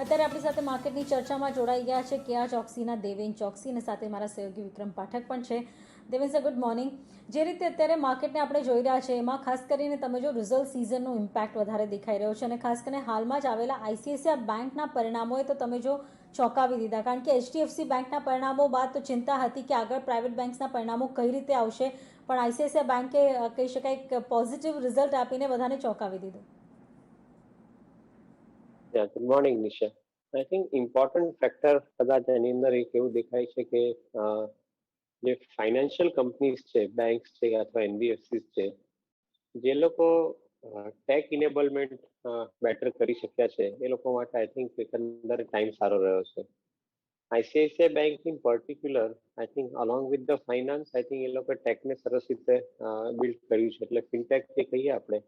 અત્યારે આપણી સાથે માર્કેટની ચર્ચામાં જોડાઈ ગયા છે કેઆર ચોકસીના દેવેન ચોકસી અને સાથે મારા સહયોગી વિક્રમ પાઠક પણ છે. Deven sir, good morning. જે રીતે અત્યારે માર્કેટને આપણે જોઈ રહ્યા છે એમાં ખાસ કરીને તમે જો રિઝલ્ટ સિઝનનો ઇમ્પેક્ટ વધારે દેખાઈ રહ્યો છે અને ખાસ કરીને હાલમાં જ આવેલા આઈસીઆઈસીઆઈ બેંકના પરિણામોએ તો તમે જો ચોંકાવી દીધા, કારણ કે એચડીએફસી બેંકના પરિણામો બાદ તો ચિંતા હતી કે આગળ પ્રાઇવેટ બેંક્સના પરિણામો કઈ રીતે આવશે, પણ આઈસીઆઈસીઆઈ બેંકે કહી શકાય એક પોઝિટિવ રિઝલ્ટ આપીને બધાને ચોંકાવી દીધું. Good morning Nisha. I think important factor કદાચ એની અંદર એક એવું દેખાય છે કે જે ફાઇનાન્શિયલ કંપનીઝ છે, બેંક્સ છે અથવા એનબીએફસી છે, જે લોકો ટેક ઇનેબલમેન્ટ બેટર કરી શક્યા છે એ લોકો માટે આઈ થિંક એકંદરે ટાઈમ સારો રહ્યો છે. ICICI bank in particular I think along with the finance I think એ લોકો ટેકને સરસ રીતે બિલ્ડ કર્યું છે. એટલે ફિનટેક જે કહીએ આપણે,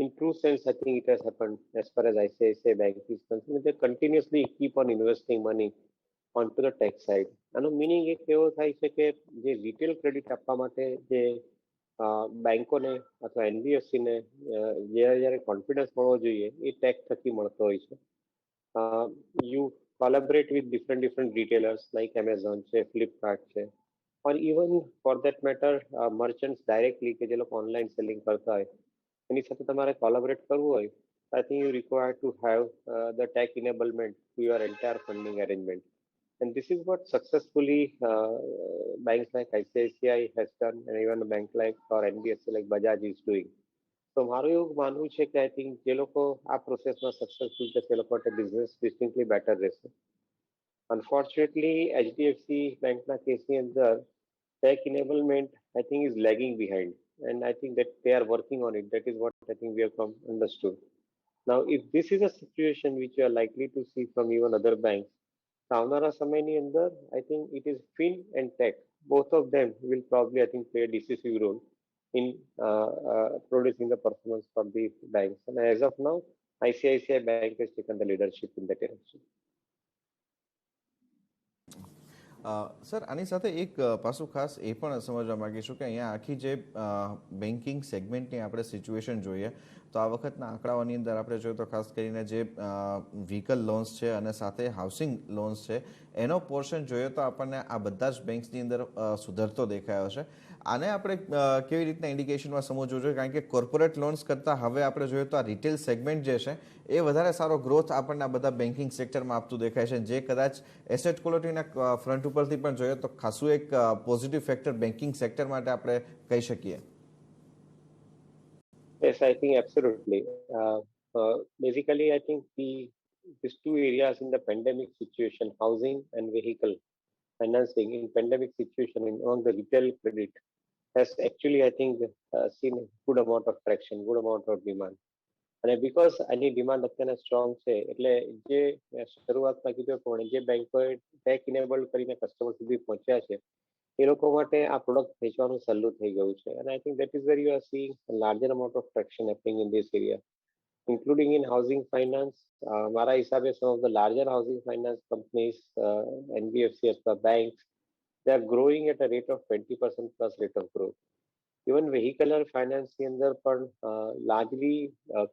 in true sense, I think it has happened as far as ICICI Bank is concerned. They continuously keep on investing money onto the tech side. આનો મિનિંગ એક એવો થાય છે કે જે રિટેલ ક્રેડિટ આપવા માટે જે બેંકોને અથવા એનબીએફસીને જ્યારે કોન્ફિડન્સ મળવો જોઈએ એ ટેક થકી મળતો હોય છે. You collaborate with different retailers like Amazon છે, ફ્લિપકાર્ટ છે, ઓર even for that matter મર્ચન્ટ્સ directly કે જે લોકો ઓનલાઈન સેલિંગ કરતા હોય એની સાથે તમારે કોલેબરેટ કરવું હોય, I think you require to have the tech enablement to your entire funding arrangement. And this is what successfully banks like ICICI has done, and even a bank like or NBFC like Bajaj is doing. તો મારું એવું માનવું છે કે I think જે લોકો આ પ્રોસેસમાં સક્સેસફુલ છે તે લોકો માટે બિઝનેસ ડિસ્ટિંક્ટલી બેટર રહેશે. અનફોર્ચ્યુનેટલી એચડીએફસી બેંકના કેસની અંદર tech enablement I think is lagging behind, and I think that they are working on it. That is what I think we have come understood. Now, if this is a situation which you are likely to see from even other banks, આવનારા સમયની અંદર I think it is fin and tech, both of them will probably I think play a decisive role in producing the performance for the banks. And as of now, ICICI Bank has taken the leadership in that direction. Sir, આની સાથે એક પાછું ખાસ એ પણ સમજવા માંગીશું કે અહીંયા આખી જે બેન્કિંગ સેગમેન્ટની આપણે સિચ્યુએશન જોઈએ તો આ વખતના આંકડાઓની અંદર આપણે જોઈએ તો ખાસ કરીને જે વ્હીકલ લોન્સ છે અને સાથે હાઉસિંગ લોન્સ છે એનો પોર્શન જોઈએ તો આપણને આ બધા જ બેંક્સની અંદર સુધરતો દેખાયો છે. આને આપણે કેવી રીતના ઇન્ડિકેશનમાં સમજવું જોઈએ, કારણ કે કોર્પોરેટ લોન્સ કરતાં હવે આપણે જોઈએ તો આ રિટેલ સેગમેન્ટ જે છે એ વધારે સારો ગ્રોથ આપણને આ બધા બેન્કિંગ સેક્ટરમાં આપતું દેખાય છે, જે કદાચ એસેટ ક્વોલિટીના ફ્રન્ટ ઉપરથી પણ જોઈએ તો ખાસું એક પોઝિટિવ ફેક્ટર બેન્કિંગ સેક્ટર માટે આપણે કહી શકીએ. Yes, I think absolutely. Basically, I think these two areas in the pandemic situation, housing and vehicle financing in pandemic situation among the retail credit has actually, I think, seen a good amount of traction, good amount of demand. અને because આની demand અત્યારે strong છે એટલે જે શરૂઆતમાં કીધું પ્રમાણે જે બેંકોએ ટેક ઇનેબલ કરીને કસ્ટમર સુધી પહોંચ્યા છે એ લોકો માટે આ પ્રોડક્ટ વેચવાનું સહેલું થઈ ગયું છે. અને I think that is wear you are seeing larger amount of traction happening in this area, including in housing finance. મારા હિસાબે some of the larger housing finance companies, NBFC અથવા banks, they are growing at a rate of 20% plus rate of growth. Even vehicular finance ની અંદર પણ largely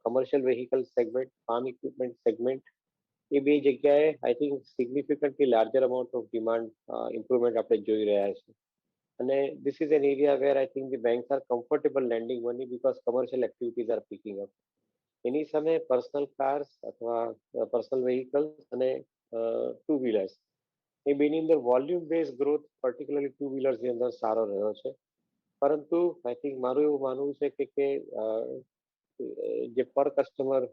commercial vehicle segment, farm equipment segment, એ બે જગ્યાએ I think significantly larger amount of demand improvement આપણે જોઈ રહ્યા છે. અને this is an area where I think the banks are comfortable lending money because commercial activities are picking up. એની સામે personal cars અથવા પર્સનલ વ્હીકલ્સ અને two wheelers એ બેની અંદર volume base growth particularly two વ્હીલર્સની અંદર સારો રહ્યો છે. પરંતુ આઈ થિંક મારું એવું માનવું છે કે જે પર કસ્ટમર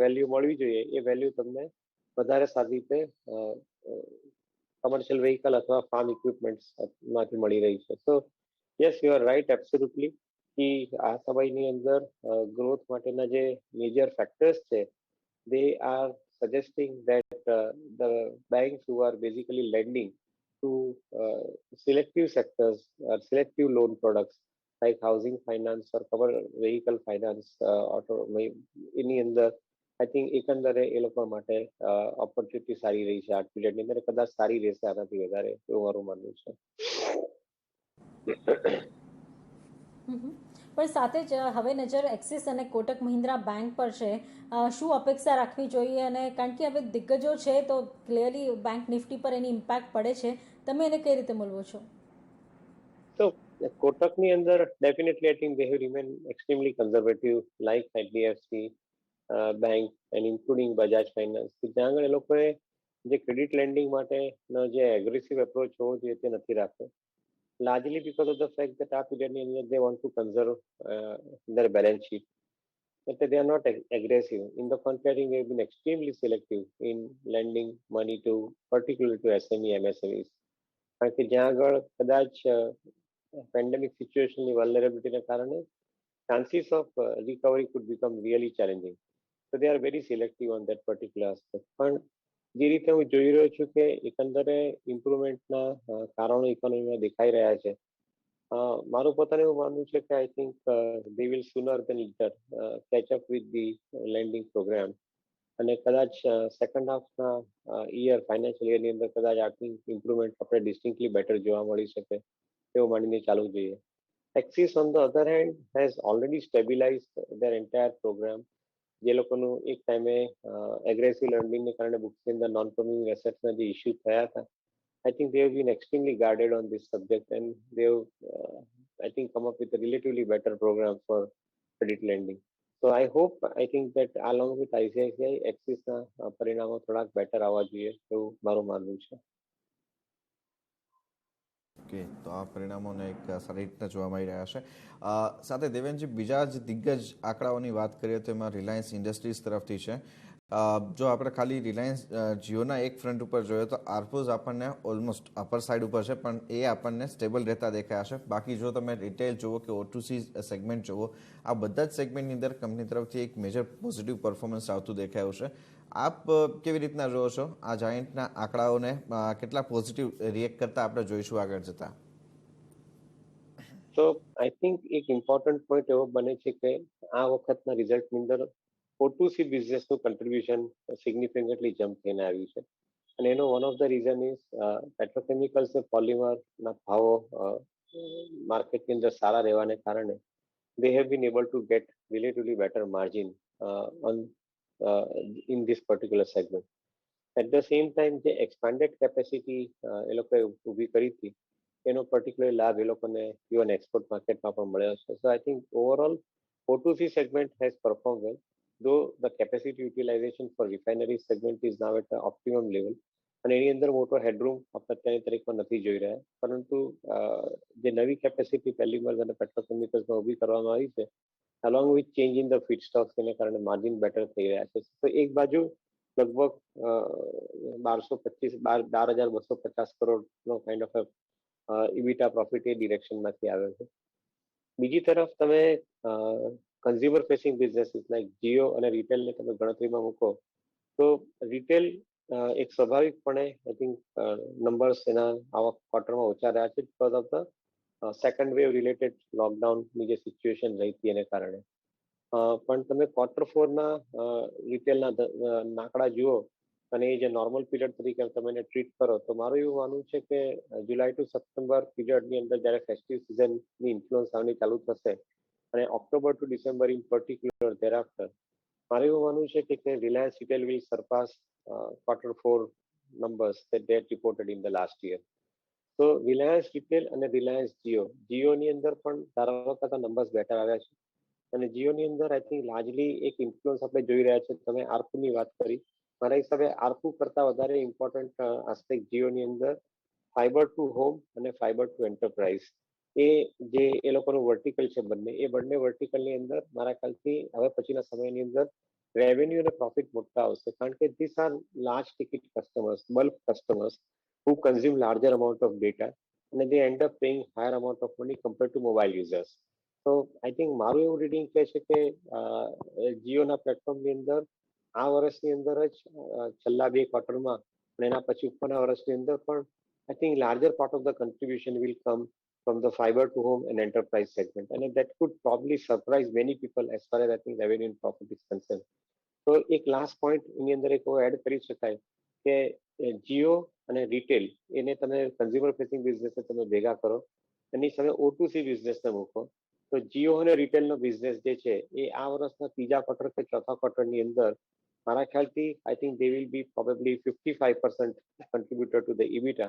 વેલ્યુ મળવી જોઈએ એ વેલ્યુ તમને વધારે સારી રીતે કમર્શિયલ વ્હીકલ અથવા ફાર્મ ઇક્વિપમેન્ટ્સ માંથી મળી રહી છે. સો yes, you are right absolutely કે આ સમયની અંદર ગ્રોથ માટેના જે મેજર ફેક્ટર્સ છે they are suggesting that the banks who are basically lending to selective sectors or selective loan products like housing finance or vehicle finance, auto એની અંદર I think એકંદરે એ લોકો માટે ઓપોર્ચ્યુનિટી સારી રહી છે આ પીરિયડની અંદર, કદાચ સારી રહેશે આનાથી વધારે એવું મારું માનવું છે. પણ સાથે જ હવે નજર એક્સિસ અને કોટક મહિન્દ્રા બેંક પર છે. શું અપેક્ષા રાખવી જોઈએ? અને કારણ કે હવે દિગ્ગજો છે તો ક્લિયરલી બેંક નિફ્ટી પર એની ઇમ્પેક્ટ પડે છે. તમે એને કઈ રીતે મૂલવો છો? So કોટકની અંદર definitely I think they have remained extremely conservative like HDFC bank and including Bajaj Finance કે જ્યાં આગળ એ લોકોએ જે ક્રેડિટ લેન્ડિંગ માટેનો જે એગ્રેસિવ એપ્રોચ હોવો જોઈએ તે નથી રાખ્યો. Largely because of the fact that આ પીરિયડની અંદર they want to conserve their balance sheet. But they are not aggressive. In the contrary, they have been extremely selective in lending money to particularly to SME, MSMEs. કારણ કે જ્યાં આગળ કદાચ pandemic સિચ્યુએશનની વલ્નરેબિલિટીને કારણે chances of recovery could become really challenging. So they are very selective on that particular aspect. પણ જે રીતે હું જોઈ રહ્યો છું કે એકંદરે ઇમ્પ્રુવમેન્ટના કારણો ઇકોનોમીમાં દેખાઈ રહ્યા છે. મારું પોતાનું એવું માનવું છે કે I think they will sooner than later catch up with the landing programme અને કદાચ સેકન્ડ હાફના યર ફાઇનાન્શિયલ યરની અંદર કદાચ આટલી ઇમ્પ્રુવમેન્ટ આપણે ડિસ્ટિંક્ટલી બેટર જોવા મળી શકે તેવું માનીને ચાલવું જોઈએ. Axis on the other hand has already stabilized their entire program. જે લોકોનું એક ટાઈમે એગ્રેસિવ લર્નિંગને કારણે બુક્સની અંદર નોન પરફોર્મિંગ એસેટ્સના જે ઇસ્યુ થયા હતા, I think they have been extremely guarded on this subject and they have, I think, come up with a relatively better program for credit lending. So I hope, I think that along with ICICI, Axisના પરિણામો થોડાક better આવવા જોઈએ એવું મારું માનવું છે. Okay, તો આ પરિણામોને એક સારી રીતના જોવા મળી રહ્યા છે. સાથે દેવેનજી, બીજા જ દિગ્ગજ આંકડાઓની વાત કરીએ તો એમાં રિલાયન્સ ઇન્ડસ્ટ્રીઝ તરફથી છે. જો આપણે ખાલી રિલાયન્સ જીઓના એક ફ્રન્ટ ઉપર જોઈએ તો આરપોઝ આપણને ઓલમોસ્ટ અપર સાઇડ ઉપર છે, પણ એ આપણને સ્ટેબલ રહેતા દેખાયા છે. બાકી જો તમે રિટેલ જુઓ કે O2C સેગમેન્ટ જુઓ, આ બધા જ સેગમેન્ટની અંદર કંપની તરફથી એક મેજર પોઝિટિવ પરફોર્મન્સ આવતું દેખાયું છે. આપ કેવી રીતના જુઓ છો આ જાયન્ટના આંકડાઓને? કેટલા પોઝિટિવ રિએક્ટ કરતા આપણે જોઈશું આગળ જતા? તો આઈ થિંક એક ઇમ્પોર્ટન્ટ પોઈન્ટ એવો બને છે કે આ વખતના રિઝલ્ટની અંદર O2C બિઝનેસનું કન્ટ્રીબ્યુશન સિગ્નિફિકન્ટલી જમ્પ થઈને આવ્યું છે અને એનો one of the reason is petrochemicals અને પોલિમરના ભાવો માર્કેટની અંદર સારા રહેવાને કારણે they have been able to get relatively better margin on in this particular segment. At the same time, જે expanded capacity એ લોકોએ ઊભી કરી હતી એનો પર્ટિક્યુલર લાભ એ લોકોને ઇવન એક્સપોર્ટ માર્કેટમાં પણ મળ્યો છે. So I think overall O2C segment has performed well, though the capacity utilization for refinery segment is now at the optimum level. અને એની અંદર મોટો હેડરૂમ આપણે અત્યારની તારીખમાં નથી જોઈ રહ્યા, પરંતુ જે નવી કેપેસિટી પેલીમર્સ અને પેટ્રોકેમિકલ્સમાં ઊભી કરવામાં આવી છે, along with change in the feedstocks એને કારણે માર્જિન બેટર થઈ રહ્યા છે. તો એક બાજુ લગભગ 12,250 કરોડનો કાઇન્ડ ઓફ ઇબીટા પ્રોફિટ એ ડિરેક્શનમાંથી આવ્યો છે. બીજી તરફ તમે consumer facing businesses like Jio અને રિટેલને તમે ગણતરીમાં મૂકો તો રિટેલ એક સ્વાભાવિકપણે આઈ થિંક નંબર્સ એના આવા ક્વાર્ટરમાં ઓછા રહ્યા છે because of the second wave related લોકડાઉનની જે સિચ્યુએશન રહી હતી એને કારણે. પણ તમે Q4ના રિટેલના આંકડા જુઓ અને એ જે નોર્મલ પીરિયડ તરીકે તમે એને ટ્રીટ કરો તો મારું એવું માનવું છે કે જુલાઈ ટુ સપ્ટેમ્બર પીરિયડની અંદર જ્યારે ફેસ્ટિવ સિઝનની ઇન્ફ્લુઅન્સ આવવાની ચાલુ થશે અને October to December in particular thereafter મારું એવું માનવું છે કે Reliance Retail will surpass Q4 numbers that they had reported in the last year. તો રિલાયન્સ રિટેલ અને રિલાયન્સ જીઓની અંદર પણ સારા કરતા નંબર્સ બેટર આવ્યા છે અને જીઓની અંદર આઈ થિંક લાર્જલી એક ઇન્ફ્લુઅન્સ આપણે જોઈ રહ્યા છે. તમે આરપુની વાત કરી, મારા હિસાબે આરપુ કરતા વધારે ઇમ્પોર્ટન્ટ આસ્પેક્ટ જીઓની અંદર ફાઈબર ટુ હોમ અને ફાઈબર ટુ એન્ટરપ્રાઇઝ એ જે એ લોકોનું વર્ટિકલ છે બંને વર્ટિકલની અંદર મારા ખ્યાલથી હવે પછીના સમયની અંદર રેવન્યુ અને પ્રોફિટ મોટા આવશે, કારણ કે this are large ticket customers, bulk customers who consume larger amount of data and they end up paying higher amount of money compared to mobile users. So I think મારું એવું reading કહે છે કે જીઓના પ્લેટફોર્મની અંદર આ વર્ષની અંદર જ છેલ્લા 2 ક્વાર્ટરમાં અને એના પછી ઉપરના વર્ષની અંદર પણ I think larger part of the contribution will come from the fiber to home and enterprise segment and that could probably surprise many people as far as I think revenue and profit is concerned. તો એક last point એની અંદર એક add કરી શકાય કે જીઓ અને retail એને તમે કન્ઝ્યુમર ફેસિંગ બિઝનેસને તમે ભેગા કરો, એની સામે O2C બિઝનેસને મૂકો તો જીઓ અને રિટેલનો બિઝનેસ જે છે એ આ વર્ષના ત્રીજા ક્વાર્ટર કે ચોથા ક્વાર્ટરની અંદર મારા ખ્યાલથી આઈ think they will be probably 55% contributor to the EBITDA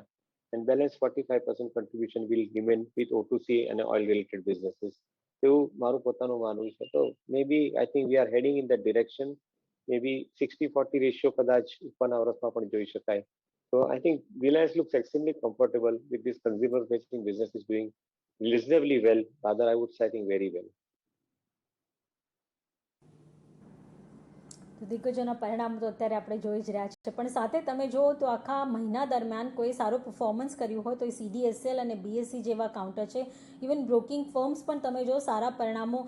and balance 45% contribution will remain with O2C and oil related businesses. તેવું મારું પોતાનું માનવું છે. તો maybe I think we are heading in that direction. Maybe 60-40 ratio કદાચ ઉપરના વર્ષમાં પણ જોઈ શકાય. So I think Reliance looks extremely comfortable with this consumer facing business is doing reasonably well. Rather, I would say I think very well. તો દિગ્ગજોના પરિણામો તો અત્યારે આપણે જોઈ જ રહ્યા છે, પણ સાથે તમે જુઓ તો આખા મહિના દરમિયાન કોઈ સારું પરફોર્મન્સ કર્યું હોય તો એ CDSL અને BSE જેવા કાઉન્ટર છે. ઇવન બ્રોકિંગ ફર્મ્સ પણ તમે જો સારા પરિણામો,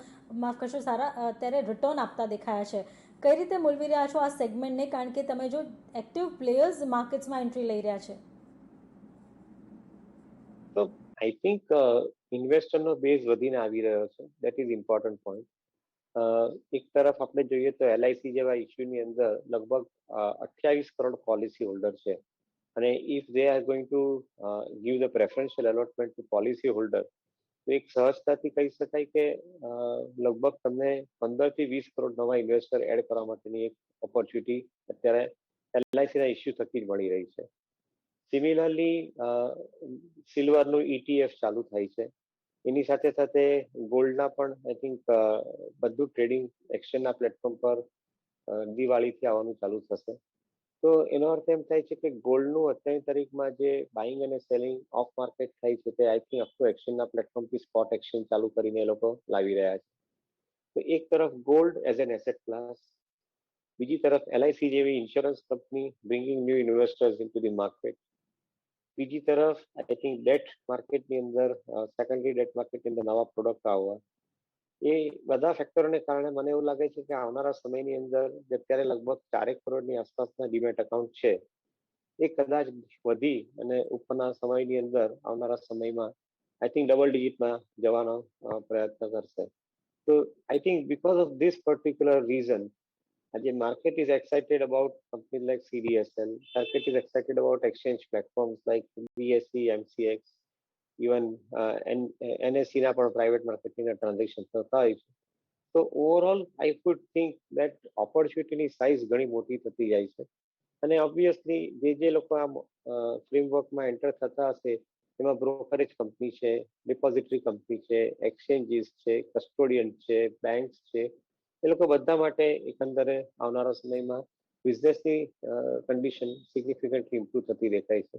માફ કરશો, સારા અત્યારે રિટર્ન આપતા દેખાયા છે. કઈ રીતે મૂલવી રહ્યા છો આ સેગમેન્ટને, કારણ કે તમે જો એક્ટિવ પ્લેયર્સ માર્કેટ્સમાં એન્ટ્રી લઈ રહ્યા છે? તો આઈ થિંક ઇન્વેસ્ટરનો બેઝ વધીને આવી રહ્યો છે. That is important point. એક તરફ આપણે જોઈએ તો LIC જેવા ઇસ્યુની અંદર લગભગ 28 કરોડ પોલિસી હોલ્ડર છે, અને if they are going to give the preferential allotment to policy holder, તો એક સહજતાથી કહી શકાય કે લગભગ તમને 15 થી 20 કરોડ નવા ઇન્વેસ્ટર એડ કરવા માટેની એક ઓપોર્ચ્યુનિટી અત્યારે LICના ઇસ્યુ થકી જ મળી રહી છે. સિમિલરલી સિલ્વરનું ETF ચાલુ થાય છે. એની સાથે સાથે ગોલ્ડના પણ આઈ થિંક બધું ટ્રેડિંગ એક્સચેન્જના પ્લેટફોર્મ પર દિવાળીથી આવવાનું ચાલુ થશે. તો એનો અર્થ એમ થાય છે કે ગોલ્ડનું અત્યારની તારીખમાં જે બાઇંગ અને સેલિંગ ઓફ માર્કેટ થાય છે તે આઈ થિંક આખું એક્સચેન્જના પ્લેટફોર્મથી સ્પોટ એક્સચેન્જ ચાલુ કરીને એ લોકો લાવી રહ્યા છે. તો એક તરફ gold as an asset class, બીજી તરફ LIC જેવી insurance company bringing new investors in to the market, બીજી તરફ આઈ થિંક ડેટ માર્કેટની અંદર સેકન્ડરી ડેટ માર્કેટની અંદર નવા પ્રોડક્ટ આવવા, એ બધા ફેક્ટરોને કારણે મને એવું લાગે છે કે આવનારા સમયની અંદર અત્યારે લગભગ 4 કરોડની આસપાસના ડીમેટ એકાઉન્ટ છે, એ કદાચ વધી અને ઉપરના સમયની અંદર આવનારા સમયમાં આઈ થિંક ડબલ ડિજિટમાં જવાનો પ્રયત્ન કરશે. તો I think because of this particular reason આજે market is excited about company like CDSL, market is excited about exchange platforms like BSE, MCX, even NSE ના પણ પ્રાઇવેટ માર્કેટિંગના ટ્રાન્ઝેક્શન થતા હોય છે. તો overall I would think that ઓપોર્ચ્યુનિટીની size ઘણી મોટી થતી જાય છે, અને ઓબ્વિયસલી જે લોકો આ ફ્રેમવર્કમાં એન્ટર થતા હશે એમાં બ્રોકરેજ કંપની છે, ડિપોઝિટરી કંપની છે, એક્સચેન્જીસ છે, કસ્ટોડિયન છે, બેંક્સ છે, એ લોકો બધા માટે એકંદરે આવનારા સમયમાં બિઝનેસની કન્ડિશન સિગ્નિફિકન્ટલી ઇમ્પ્રુવ થતી દેખાય છે.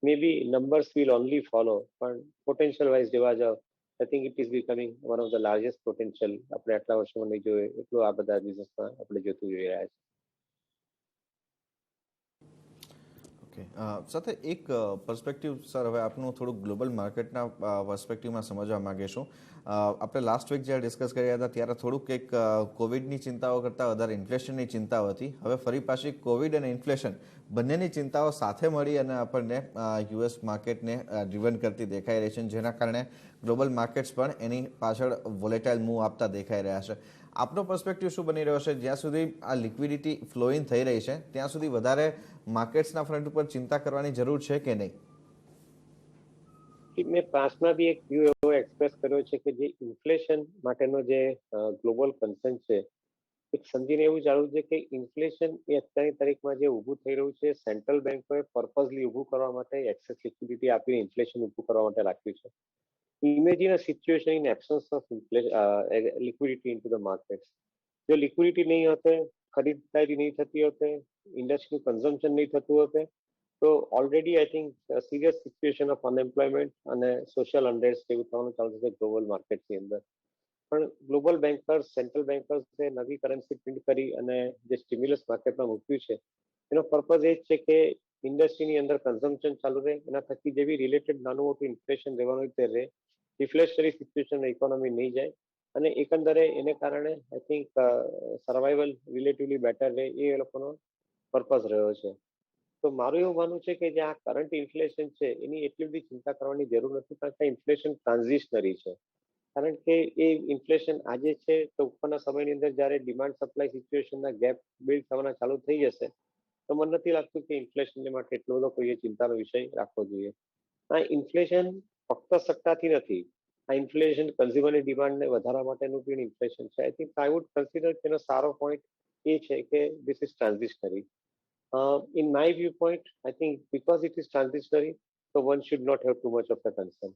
મે બી નંબર્સ વિલ ઓનલી ફોલો, પણ પોટેન્શિયલ વાઇઝ જોવા જાવ I think it is becoming one of the largest potential આપણે આટલા વર્ષોમાં નહીં જોઈએ એટલું આ બધા બિઝનેસમાં આપણે જોતું જોઈ રહ્યા છે. સાથે એક પર્સપેક્ટિવ સર, હવે આપનું થોડુંક ગ્લોબલ માર્કેટના પર્સપેક્ટિવમાં સમજવા માંગીશું. આપણે લાસ્ટ વીક જ્યારે ડિસ્કસ કર્યા હતા ત્યારે થોડુંક એક કોવિડની ચિંતાઓ કરતાં વધારે ઇન્ફ્લેશનની ચિંતાઓ હતી. હવે ફરી પાછી કોવિડ અને ઇન્ફ્લેશન બંનેની ચિંતાઓ સાથે મળી અને આપણને US માર્કેટને ડ્રીવન કરતી દેખાઈ રહી છે, જેના કારણે ગ્લોબલ માર્કેટ્સ પણ એની પાછળ વોલેટાઇલ મૂવ આપતા દેખાઈ રહ્યા છે. આપનો પર્સપેક્ટિવ શું બની રહ્યો છે? જ્યાં સુધી આ લિક્વિડિટી ફ્લોઈંગ થઈ રહી છે ત્યાં સુધી વધારે માર્કેટ્સના ફ્રન્ટ ઉપર ચિંતા કરવાની જરૂર છે કે નહીં? મેં પાસમાં બી એક વ્યૂ એવો એક્સપ્રેસ કર્યો છે કે જે ઇન્ફ્લેશન માટેનો જે ગ્લોબલ કન્સર્ન છે, એક સમજીને એવું જાણવું છે કે ઇન્ફ્લેશન એ અત્યારની તારીખમાં જે ઊભું થઈ રહ્યું છે, સેન્ટ્રલ બેન્કોએ પર્પઝલી ઊભું કરવા માટે એક્સેસ લિક્વિડિટી આપીને ઇન્ફ્લેશન ઊભું કરવા માટે રાખ્યું છે. Imagine a situation in absence of liquidity into the markets. જો લિક્વિડિટી નહીં હોતે, ખરીદદારી નહીં થતી હોતે, ઇન્ડસ્ટ્રીનું કન્ઝમ્પશન નહીં થતું હોતે, તો already I think serious situation of unemployment અને સોશિયલ અનરેસ્ટ જેવું થવાનું ચાલુ થશે ગ્લોબલ માર્કેટની અંદર. પણ ગ્લોબલ બેન્કર્સ, સેન્ટ્રલ બેન્કર્સે નવી કરન્સી પ્રિન્ટ કરી અને જે સ્ટિમ્યુલસ માર્કેટમાં મૂક્યું છે, એનો પર્પઝ એ જ છે કે ઇન્ડસ્ટ્રીની અંદર કન્ઝમ્પશન ચાલુ રહે, એના થકી જેવી રિલેટેડ નાનું મોટું ઇન્ફ્લેશન રહેવાનું હોય તે રહે, ડિફ્લેશનરી સિચ્યુએશન ઇકોનોમી નહીં જાય, અને એકંદરે એને કારણે I think survival relatively better રહે, એ લોકોનો પર્પઝ રહ્યો છે. તો મારું એવું માનવું છે કે જે આ કરંટ ઇન્ફ્લેશન છે એની એટલી બધી ચિંતા કરવાની જરૂર નથી, કારણ કે ઇન્ફ્લેશન ટ્રાન્ઝિશનરી છે. કારણ કે એ ઇન્ફ્લેશન આજે છે તો ઉપરના સમયની અંદર જ્યારે ડિમાન્ડ સપ્લાય સિચ્યુએશનના ગેપ બિલ્ડ થવાના ચાલુ થઈ જશે તો મને નથી લાગતું કે ઇન્ફ્લેશનને માટે એટલો બધો કોઈએ ચિંતાનો વિષય રાખવો જોઈએ. આ ઇન્ફ્લેશન ફક્ત સટ્ટાથી નથી, આ ઇન્ફ્લેશન કન્ઝ્યુમરની ડિમાન્ડને વધારવા માટેનું પણ ઇન્ફ્લેશન છે. I think I would consider તેનો સારો પોઈન્ટ એ છે કે this is transitionary. In my viewpoint, I think because it is transitory, so one should not have too much of a concern.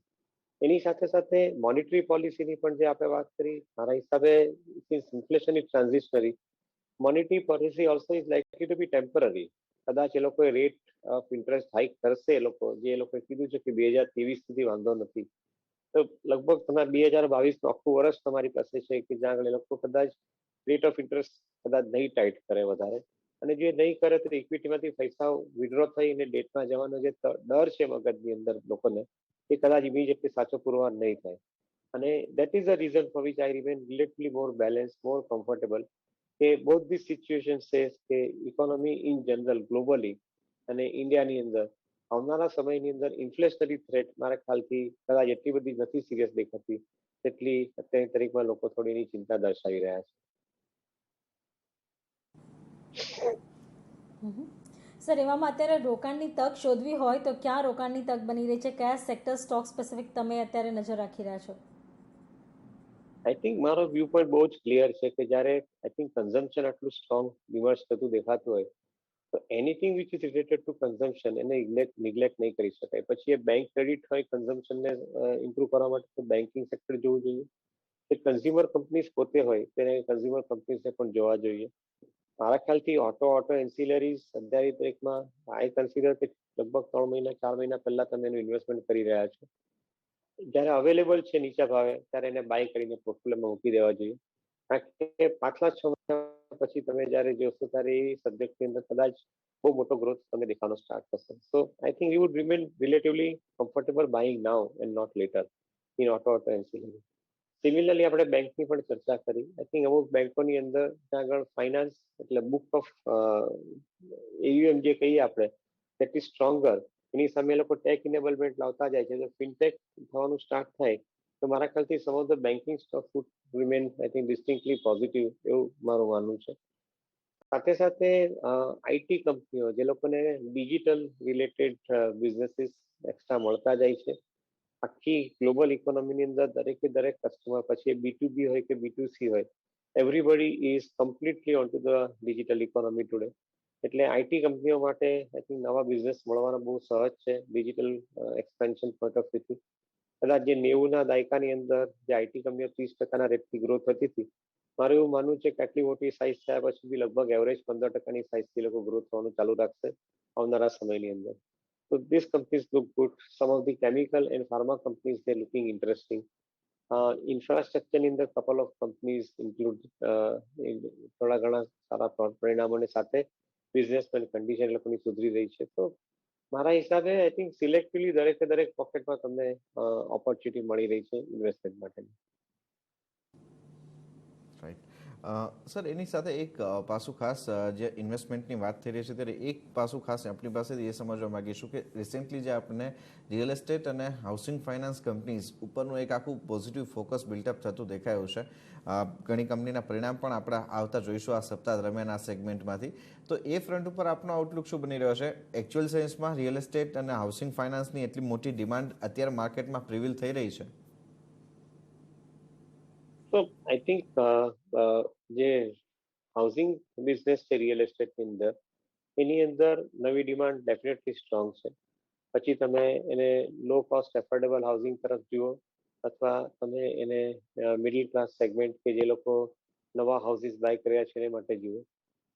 એની સાથે સાથે મોનિટરી પોલિસીની પણ જે આપણે વાત કરી, મારા હિસાબે since inflation is transitionary, monetary policy also is likely to be temporary. કદાચ એ લોકોએ રેટ ઓફ ઇન્ટરેસ્ટ હાઇક કરશે, એ લોકો જે એ લોકોએ કીધું છે કે 2023 સુધી વાંધો નથી, તો લગભગ તમારે 2022 આખું વર્ષ તમારી પાસે છે કે જ્યાં આગળ એ લોકો કદાચ રેટ ઓફ ઇન્ટરેસ્ટ કદાચ નહીં ટાઈટ કરે વધારે, અને જે નહીં કરે તો ઇક્વિટીમાંથી પૈસા વિડ્રો થઈને ડેટમાં જવાનો જે ડર છે મગજની અંદર લોકોને, એ કદાચ ઇમિડિયેટલી સાચો પુરવાર નહીં થાય. અને that is the reason four which I remain relatively more balance, more comfortable કે બોથ ધીસ સિચ્યુએશન સેઝ કે ઇકોનોમી ઇન જનરલ ગ્લોબલી અને ઇન્ડિયાની અંદર આવનારા સમયની અંદર ઇન્ફ્લેશનરી થ્રેટ મારા ખ્યાલથી કદાચ એટલી બધી નથી સિરિયસ દેખાતી જેટલી અત્યારની તારીખમાં લોકો થોડી એની ચિંતા દર્શાવી રહ્યા છે. સર, એવામાં અત્યારે રોકાણની તક શોધવી હોય તો ક્યાં રોકાણની તક બની રહી છે? કયા સેક્ટર સ્ટોક સ્પેસિફિક તમે અત્યારે નજર રાખી રહ્યા છો? આઈ થિંક મારો વ્યૂ પોઈન્ટ બહુ જ ક્લિયર છે કે જ્યારે આઈ થિંક કન્ઝમ્પશન આટલું સ્ટ્રોંગ ઇમર્જ થતું દેખાતું હોય તો anything which is related to consumption એને નિગ્લેક્ટ નહીં કરી શકાય. પછી એ બેંક ક્રેડિટ હોય કન્ઝમ્પશનને ઇમ્પ્રૂવ કરવા માટે તો બેન્કિંગ સેક્ટર જોવું જોઈએ. એ કન્ઝ્યુમર કંપનીઝ પોતે હોય તેને કન્ઝ્યુમર કંપનીઝને પણ જોવા જોઈએ. મારા ખ્યાલથી ઓટો એન્સિલરીઝ અત્યારની તારીખમાં આઈ કન્સિડર કે લગભગ 3 મહિના 4 મહિના પહેલા તમે એનું ઇન્વેસ્ટમેન્ટ કરી રહ્યા છો. જ્યારે અવેલેબલ છે નીચા ભાવે ત્યારે એને બાય કરીને પોર્ટફોલિયોમાં મૂકી દેવા જોઈએ. કારણ કે પાછલા 6 મહિના પછી તમે જ્યારે જોશો ત્યારે એ સબ્જેક્ટની અંદર કદાચ બહુ મોટો ગ્રોથ તમે દેખાવાનો સ્ટાર્ટ થશે. So I think you would remain relatively comfortable buying now and not later in auto ancillary. Similarly આપણે બેંકની પણ ચર્ચા કરી. આઈ થિંક અમુક બેંકોની અંદર ત્યાં આગળ ફાઇનાન્સ એટલે બુક ઓફ એયુએમ જે કહીએ આપણે દેટ ઇઝ સ્ટ્રોંગર, એની સામે એ લોકો ટેક ઇનેબલમેન્ટ લાવતા જાય છે. જો ફિનટેક થવાનું સ્ટાર્ટ થાય તો મારા ખ્યાલથી some of the banking stock would remain I think distinctly positive, એવું મારું માનવું છે. સાથે સાથે આઈટી કંપનીઓ જે લોકોને ડિજિટલ રિલેટેડ બિઝનેસીસ એક્સ્ટ્રા મળતા જાય છે. આખી ગ્લોબલ ઇકોનોમીની અંદર દરેકે દરેક કસ્ટમર, પછી એ B2B હોય કે B2C હોય, everybody is completely on to the digital economy today. એટલે આઈટી કંપનીઓ માટે આઈ થિંક નવા બિઝનેસ મળવાના બહુ સહજ છે ડિજિટલ એક્સપેન્શન પોઈન્ટ ઓફ વ્યૂથી. કદાચ જે 90ના દાયકાની અંદર જે આઈટી કંપનીઓ 30% રેટથી ગ્રોથ થતી હતી, મારું એવું માનવું છે કે આટલી મોટી સાઇઝ થયા પછી બી લગભગ એવરેજ 15%ની સાઇઝથી લોકો ગ્રોથ થવાનું ચાલુ રાખશે આવનારા સમયની અંદર. So these companies look good. Some of the chemical and pharma companies, they're looking interesting. Infrastructure in the couple of companies include થોડા ઘણા સારા પરિણામોની સાથે બિઝનેસમેન કન્ડિશન લોકોની સુધરી રહી છે. તો મારા હિસાબે આઈ થિંક સિલેક્ટિવલી દરેકે દરેક પોકેટમાં તમને ઓપોર્ચ્યુનિટી મળી રહી છે ઇન્વેસ્ટમેન્ટ માટેની. રાઈટ. સર, એની સાથે એક પાસું ખાસ જે ઇન્વેસ્ટમેન્ટની વાત થઈ રહી છે ત્યારે એક પાસું ખાસ આપણી પાસે એ સમજવા માંગીશું કે રિસેન્ટલી જે આપણને રિયલ એસ્ટેટ અને હાઉસિંગ ફાઇનાન્સ કંપનીઝ ઉપરનું એક આખું પોઝિટિવ ફોકસ બિલ્ટઅપ થતું દેખાયું છે. ઘણી કંપનીના પરિણામ પણ આપણે આવતા જોઈશું આ સપ્તાહ દરમિયાન આ સેગમેન્ટમાંથી. તો એ ફ્રન્ટ ઉપર આપનો આઉટલુક શું બની રહ્યો છે? એકચ્યુઅલ સેન્સમાં રિયલ એસ્ટેટ અને હાઉસિંગ ફાઇનાન્સની એટલી મોટી ડિમાન્ડ અત્યારે માર્કેટમાં પ્રિવિલ થઈ રહી છે? તો આઈ થિંક જે હાઉસિંગ બિઝનેસ છે રિયલ એસ્ટેટની અંદર, એની અંદર નવી ડિમાન્ડ ડેફિનેટલી સ્ટ્રોંગ છે. પછી તમે એને લો કોસ્ટ એફોર્ડેબલ હાઉસિંગ તરફ જુઓ અથવા તમે એને મિડલ ક્લાસ સેગમેન્ટ કે જે લોકો નવા હાઉસીસ બાય કર્યા છે એને માટે જુઓ,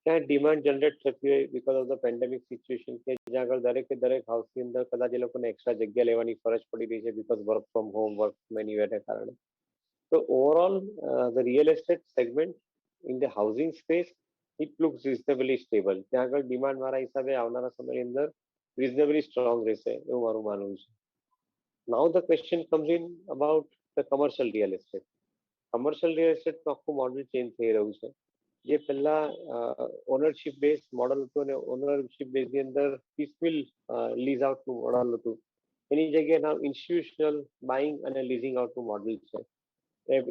ત્યાં ડિમાન્ડ જનરેટ થતી હોય because of the pandemic situation કે જ્યાં આગળ દરેકે દરેક હાઉસની અંદર કદાચ એ લોકોને એક્સ્ટ્રા જગ્યા લેવાની ફરજ પડી રહી છે because work from home, work from એનીવેરના કારણે. So overall, the real estate segment in the housing space, it looks reasonably stable. ત્યાં આગળ ડિમાન્ડ મારા હિસાબે આવનારા સમયની અંદર reasonably strong રહેશે એવું મારું માનવું છે. Now the question comes in about the commercial real estate. Commercial real એસ્ટેટનું આખું મોડલ ચેન્જ થઈ રહ્યું છે. જે પહેલા ઓનરશિપ બેઝ મોડલ હતું અને ઓનરશિપ બેઝની અંદર પીસમિલ લીઝ આઉટનું મોડલ હતું, એની જગ્યાએ નામ ઇન્સ્ટિટ્યુશનલ બાઇંગ અને લીઝિંગ આઉટનું મોડલ છે.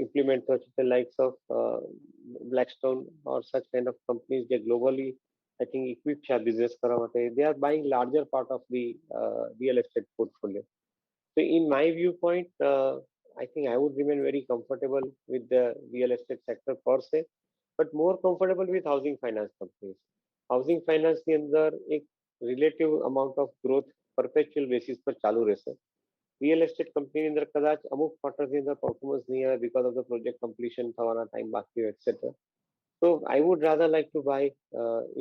Implement the likes of Blackstone or such kind of companies that globally, I think, equipped their business કરવા માટે. They are buying larger part of the real estate portfolio. So in my viewpoint, I think I would remain very comfortable with the real estate sector per se, but more comfortable with housing finance companies. Housing finance ની અંદર એક relative amount of growth perpetual basis પર ચાલુ રહેશે. Real estate કંપનીની અંદર કદાચ અમુક ક્વાર્ટરની અંદર પરફોર્મન્સ નહીં આવે because of the project completion થવાના ટાઈમ બાકી હોય etcetera. So I would rather like to buy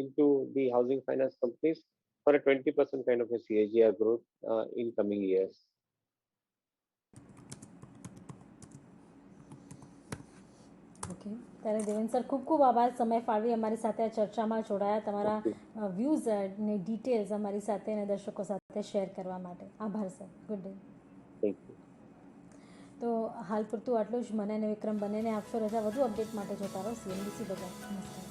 into the housing finance companies for a 20% kind of a CAGR growth in coming years. Okay, ત્યારે Deven sir ખૂબ ખૂબ આભાર સમય ફાળવી અમારી સાથે આ ચર્ચામાં જોડાયા, તમારા વ્યૂઝ ને ડિટેલ્સ અમારી સાથે અને દર્શકો સાથે શેર કરવા માટે. આભાર sir. Good day. Thank you. તો હાલ પૂરતું આટલું જ. મને અને વિક્રમ બંનેને આપશો રજા. વધુ અપડેટ માટે જોતા રહો CNBC ગુજરાત. નમસ્કાર.